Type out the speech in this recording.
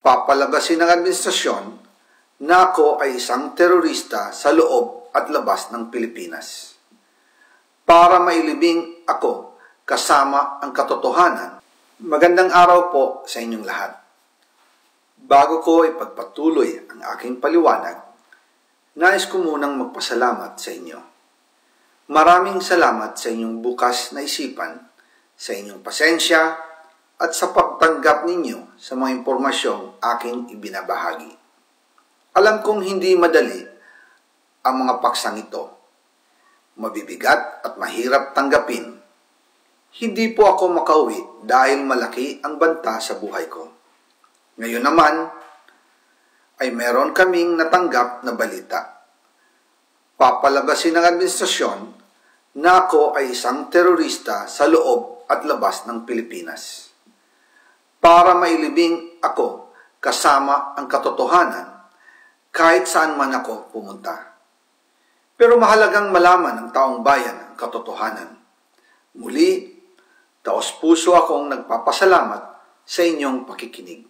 Papalabasin ng administrasyon na ako ay isang terorista sa loob at labas ng Pilipinas. Para mailibing ako kasama ang katotohanan. Magandang araw po sa inyong lahat. Bago ko ipagpatuloy ang aking paliwanag, nais ko munang magpasalamat sa inyo. Maraming salamat sa inyong bukas na isipan, sa inyong pasensya, at sa pagtanggap ninyo sa mga impormasyong aking ibinabahagi. Alam kong hindi madali ang mga paksang ito. Mabibigat at mahirap tanggapin. Hindi po ako makauwi dahil malaki ang banta sa buhay ko. Ngayon naman ay meron kaming natanggap na balita. Papalabasin ng administrasyon na ako ay isang terorista sa loob at labas ng Pilipinas. Para mailibing ako kasama ang katotohanan kahit saan man ako pumunta. Pero mahalagang malaman ng taong bayan ang katotohanan. Muli, taos-puso akong nagpapasalamat sa inyong pakikinig.